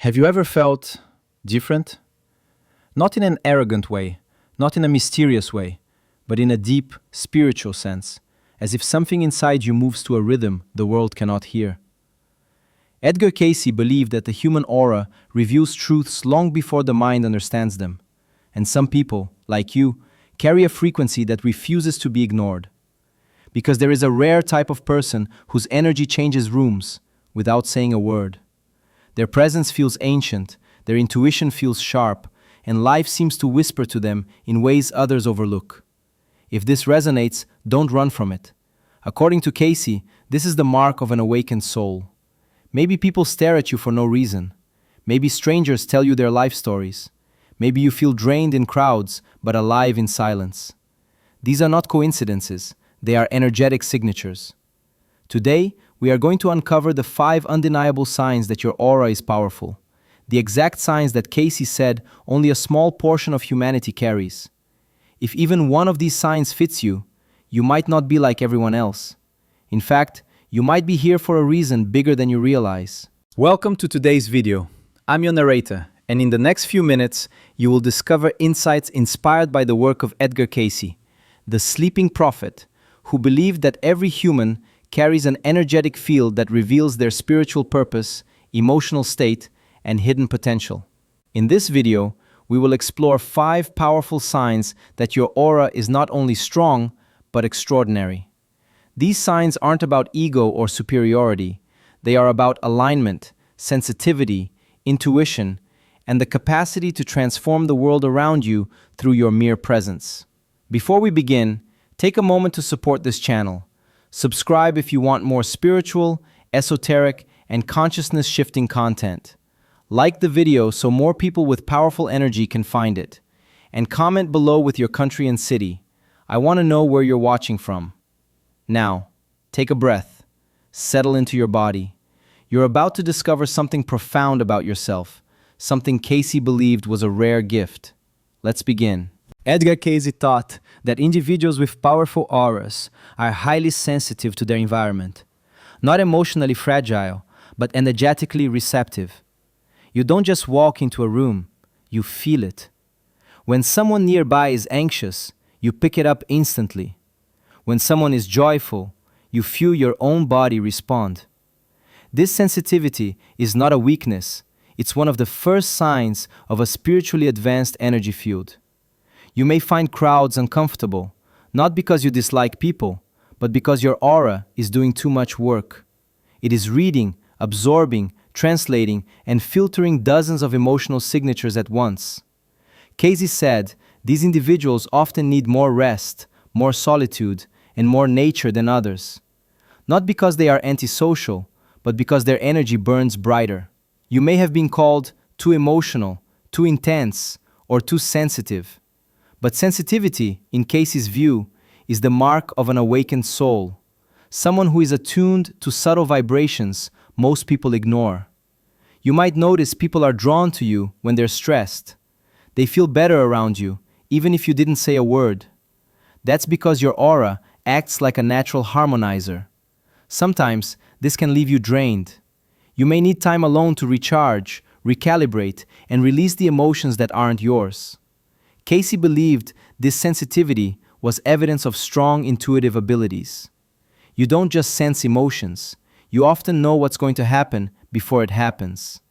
Have you ever felt different? Not in an arrogant way, not in a mysterious way, but in a deep, spiritual sense, as if something inside you moves to a rhythm the world cannot hear. Edgar Cayce believed that the human aura reveals truths long before the mind understands them, and some people, like you, carry a frequency that refuses to be ignored. Because there is a rare type of person whose energy changes rooms without saying a word. Their presence feels ancient, their intuition feels sharp, and life seems to whisper to them in ways others overlook. If this resonates, don't run from it. According to Cayce, this is the mark of an awakened soul. Maybe people stare at you for no reason. Maybe strangers tell you their life stories. Maybe you feel drained in crowds, but alive in silence. These are not coincidences, they are energetic signatures. Today, we are going to uncover the 5 undeniable signs that your aura is powerful. The exact signs that Cayce said only a small portion of humanity carries. If even one of these signs fits you, you might not be like everyone else. In fact, you might be here for a reason bigger than you realize. Welcome to today's video. I'm your narrator, and in the next few minutes, you will discover insights inspired by the work of Edgar Cayce, the sleeping prophet, who believed that every human carries an energetic field that reveals their spiritual purpose, emotional state, and hidden potential. In this video, we will explore 5 powerful signs that your aura is not only strong, but extraordinary. These signs aren't about ego or superiority. They are about alignment, sensitivity, intuition, and the capacity to transform the world around you through your mere presence. Before we begin, take a moment to support this channel. Subscribe if you want more spiritual, esoteric, and consciousness-shifting content. Like the video so more people with powerful energy can find it. And comment below with your country and city. I want to know where you're watching from. Now, take a breath. Settle into your body. You're about to discover something profound about yourself, something Cayce believed was a rare gift. Let's begin. Edgar Cayce taught that individuals with powerful auras are highly sensitive to their environment, not emotionally fragile, but energetically receptive. You don't just walk into a room, you feel it. When someone nearby is anxious, you pick it up instantly. When someone is joyful, you feel your own body respond. This sensitivity is not a weakness, it's one of the first signs of a spiritually advanced energy field. You may find crowds uncomfortable, not because you dislike people, but because your aura is doing too much work. It is reading, absorbing, translating, and filtering dozens of emotional signatures at once. Cayce said these individuals often need more rest, more solitude, and more nature than others. Not because they are antisocial, but because their energy burns brighter. You may have been called too emotional, too intense, or too sensitive. But sensitivity, in Cayce's view, is the mark of an awakened soul, someone who is attuned to subtle vibrations most people ignore. You might notice people are drawn to you when they're stressed. They feel better around you, even if you didn't say a word. That's because your aura acts like a natural harmonizer. Sometimes this can leave you drained. You may need time alone to recharge, recalibrate, and release the emotions that aren't yours. Cayce believed this sensitivity was evidence of strong intuitive abilities. You don't just sense emotions, you often know what's going to happen before it happens.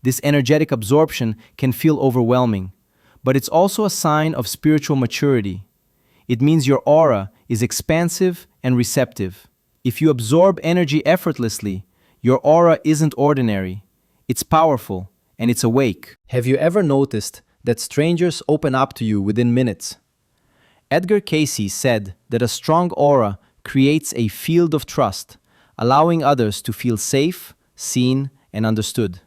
This energetic absorption can feel overwhelming, but it's also a sign of spiritual maturity. It means your aura is expansive and receptive. If you absorb energy effortlessly, your aura isn't ordinary. It's powerful, and it's awake. Have you ever noticed that strangers open up to you within minutes? Edgar Cayce said that a strong aura creates a field of trust, allowing others to feel safe, seen, and understood.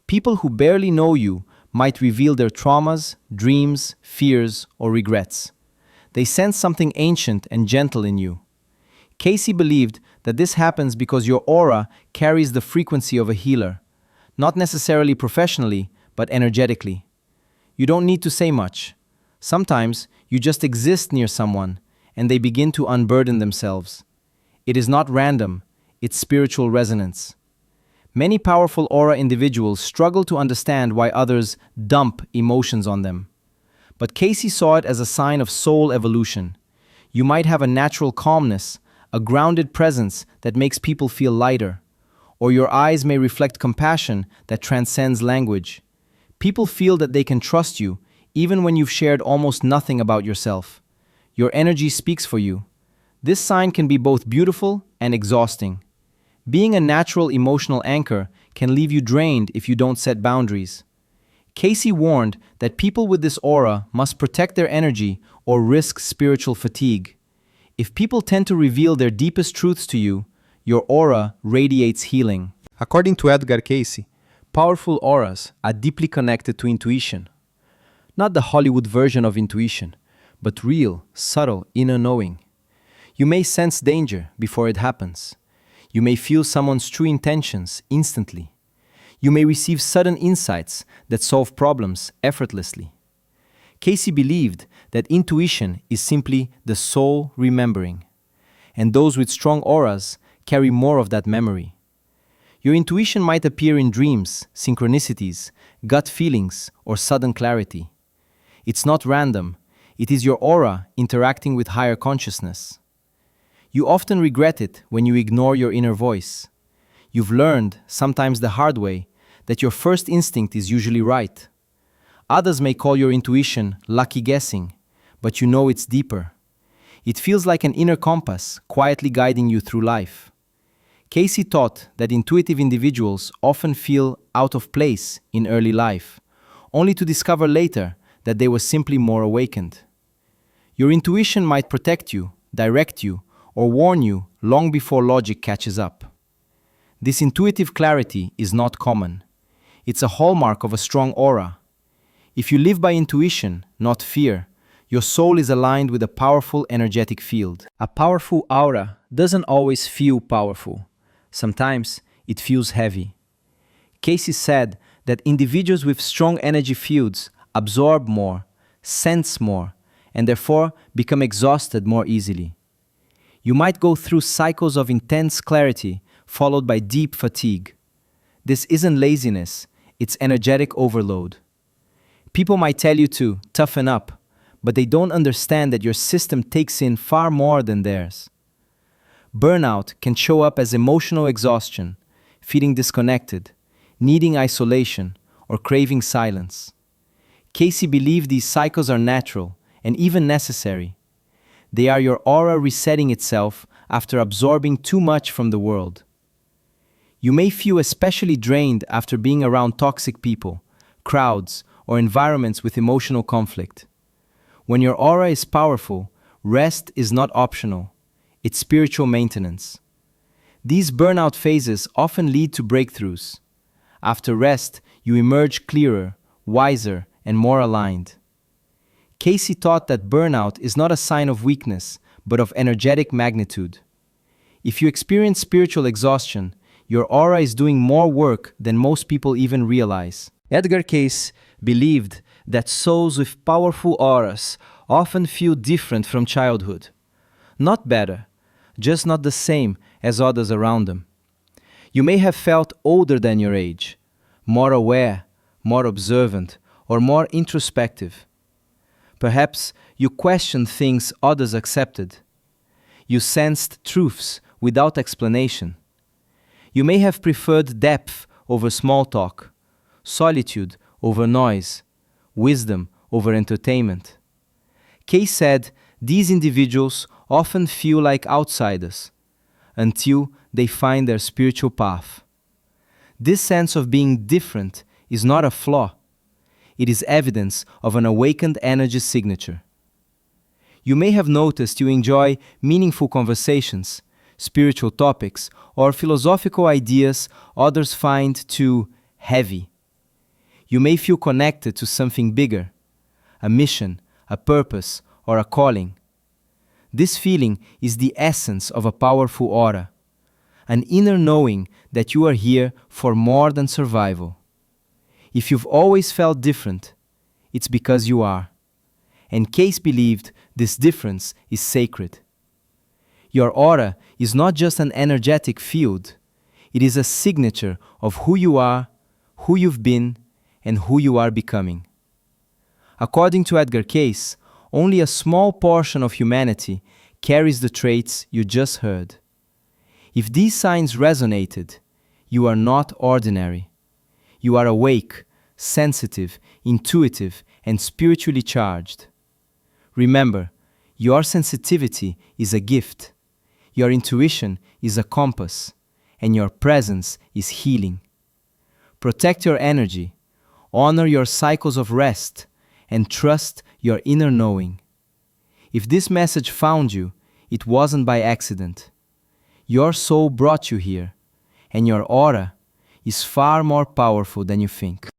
People who barely know you might reveal their traumas, dreams, fears, or regrets. They sense something ancient and gentle in you. Cayce believed that this happens because your aura carries the frequency of a healer, not necessarily professionally, but energetically. You don't need to say much. Sometimes you just exist near someone, and they begin to unburden themselves. It is not random, it's spiritual resonance. Many powerful aura individuals struggle to understand why others dump emotions on them. But Cayce saw it as a sign of soul evolution. You might have a natural calmness, a grounded presence that makes people feel lighter, or your eyes may reflect compassion that transcends language. People feel that they can trust you, even when you've shared almost nothing about yourself. Your energy speaks for you. This sign can be both beautiful and exhausting. Being a natural emotional anchor can leave you drained if you don't set boundaries. Cayce warned that people with this aura must protect their energy or risk spiritual fatigue. If people tend to reveal their deepest truths to you, your aura radiates healing. According to Edgar Cayce, powerful auras are deeply connected to intuition. Not the Hollywood version of intuition, but real, subtle inner knowing. You may sense danger before it happens. You may feel someone's true intentions instantly. You may receive sudden insights that solve problems effortlessly. Cayce believed that intuition is simply the soul remembering, and those with strong auras carry more of that memory. Your intuition might appear in dreams, synchronicities, gut feelings, or sudden clarity. It's not random, it is your aura interacting with higher consciousness. You often regret it when you ignore your inner voice. You've learned, sometimes the hard way, that your first instinct is usually right. Others may call your intuition lucky guessing, but you know it's deeper. It feels like an inner compass quietly guiding you through life. Cayce taught that intuitive individuals often feel out of place in early life, only to discover later that they were simply more awakened. Your intuition might protect you, direct you, or warn you long before logic catches up. This intuitive clarity is not common. It's a hallmark of a strong aura. If you live by intuition, not fear, your soul is aligned with a powerful energetic field. A powerful aura doesn't always feel powerful. Sometimes it feels heavy. Cayce said that individuals with strong energy fields absorb more, sense more, and therefore become exhausted more easily. You might go through cycles of intense clarity followed by deep fatigue. This isn't laziness, it's energetic overload. People might tell you to toughen up, but they don't understand that your system takes in far more than theirs. Burnout can show up as emotional exhaustion, feeling disconnected, needing isolation, or craving silence. Cayce believed these cycles are natural and even necessary. They are your aura resetting itself after absorbing too much from the world. You may feel especially drained after being around toxic people, crowds, or environments with emotional conflict. When your aura is powerful, rest is not optional. It's spiritual maintenance. These burnout phases often lead to breakthroughs. After rest, you emerge clearer, wiser, and more aligned. Cayce taught that burnout is not a sign of weakness, but of energetic magnitude. If you experience spiritual exhaustion, your aura is doing more work than most people even realize. Edgar Cayce believed that souls with powerful auras often feel different from childhood. Not better, just not the same as others around them. You may have felt older than your age, more aware, more observant, or more introspective. Perhaps you questioned things others accepted. You sensed truths without explanation. You may have preferred depth over small talk, solitude over noise, wisdom over entertainment. Cayce said these individuals often feel like outsiders until they find their spiritual path. This sense of being different is not a flaw. It is evidence of an awakened energy signature. You may have noticed you enjoy meaningful conversations, spiritual topics, or philosophical ideas others find too heavy. You may feel connected to something bigger, a mission, a purpose, or a calling. This feeling is the essence of a powerful aura, an inner knowing that you are here for more than survival. If you've always felt different, it's because you are. And Cayce believed this difference is sacred. Your aura is not just an energetic field, It is a signature of who you are, who you've been, and who you are becoming. According to Edgar Cayce, only a small portion of humanity carries the traits you just heard. If these signs resonated, you are not ordinary. You are awake, sensitive, intuitive, and spiritually charged. Remember, your sensitivity is a gift, your intuition is a compass, and your presence is healing. Protect your energy, honor your cycles of rest, and trust your inner knowing. If this message found you, it wasn't by accident. Your soul brought you here, and your aura is far more powerful than you think.